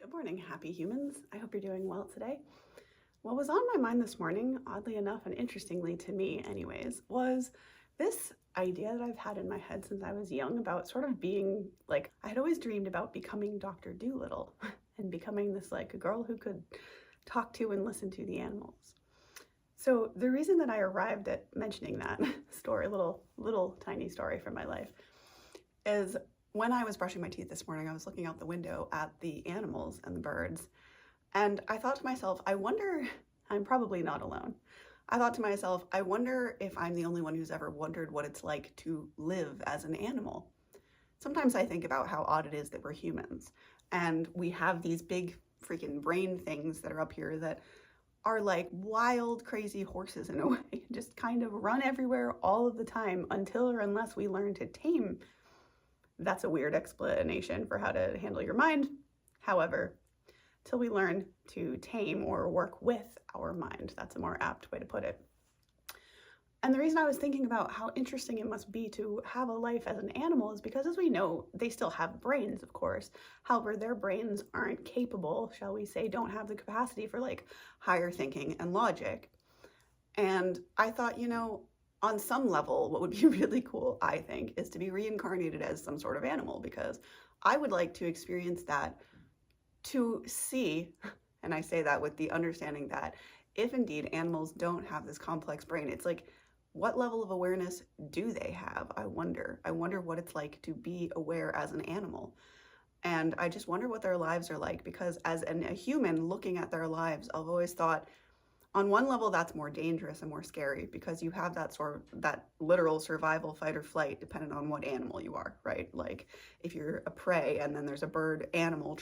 Good morning, happy humans. I hope you're doing well today. What was on my mind this morning, oddly enough and interestingly to me anyways, was this idea that I've had in my head since I was young about sort of being like, I had always dreamed about becoming Dr. Dolittle and becoming this like a girl who could talk to and listen to the animals. So the reason that I arrived at mentioning that story, little tiny story from my life, is when I was brushing my teeth this morning, I was looking out the window at the animals and the birds, and I thought to myself, I wonder, I'm probably not alone. I thought to myself, I wonder if I'm the only one who's ever wondered what it's like to live as an animal. Sometimes I think about how odd it is that we're humans, and we have these big freaking brain things that are up here that are like wild, crazy horses in a way, just kind of run everywhere all of the time until or unless we learn to tame. That's a weird explanation for how to handle your mind. However, till we learn to tame or work with our mind, that's a more apt way to put it. And the reason I was thinking about how interesting it must be to have a life as an animal is because, as we know, they still have brains, of course. However, their brains aren't capable, shall we say, don't have the capacity for like higher thinking and logic. And I thought, on some level, what would be really cool, I think, is to be reincarnated as some sort of animal, because I would like to experience that, to see, and I say that with the understanding that if indeed animals don't have this complex brain, it's like, what level of awareness do they have? I wonder what it's like to be aware as an animal. And I just wonder what their lives are like, because as a human looking at their lives, I've always thought, on one level, that's more dangerous and more scary because you have that literal survival, fight or flight, depending on what animal you are, right? Like if you're a prey and then there's a bird animal,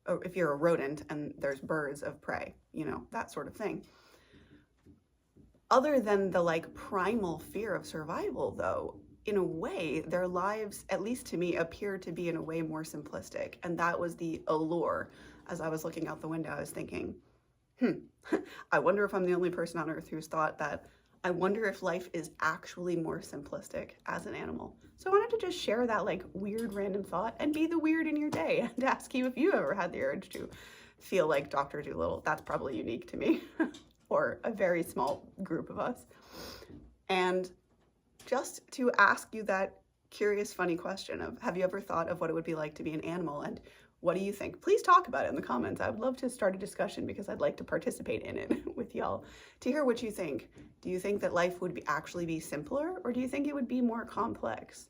or if you're a rodent and there's birds of prey, that sort of thing. Other than the like primal fear of survival, though, in a way, their lives, at least to me, appear to be in a way more simplistic. And that was the allure. As I was looking out the window, I was thinking, I wonder if I'm the only person on earth who's thought that. I wonder if life is actually more simplistic as an animal. So I wanted to just share that like weird random thought and be the weird in your day and ask you if you ever had the urge to feel like Dr. Dolittle. That's probably unique to me or a very small group of us. And just to ask you that curious, funny question of, have you ever thought of what it would be like to be an animal, and what do you think? Please talk about it in the comments. I would love to start a discussion because I'd like to participate in it with y'all to hear what you think. Do you think that life would actually be simpler, or do you think it would be more complex?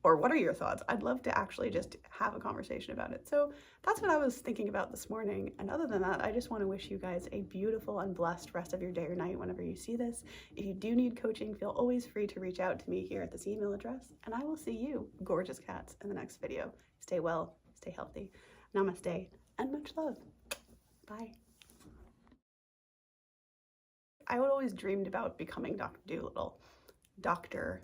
Or what are your thoughts? I'd love to actually just have a conversation about it. So that's what I was thinking about this morning. And other than that, I just want to wish you guys a beautiful and blessed rest of your day or night whenever you see this. If you do need coaching, feel always free to reach out to me here at this email address. And I will see you, gorgeous cats, in the next video. Stay well, stay healthy. Namaste and much love. Bye. I would always dreamed about becoming Dr. Dolittle. Doctor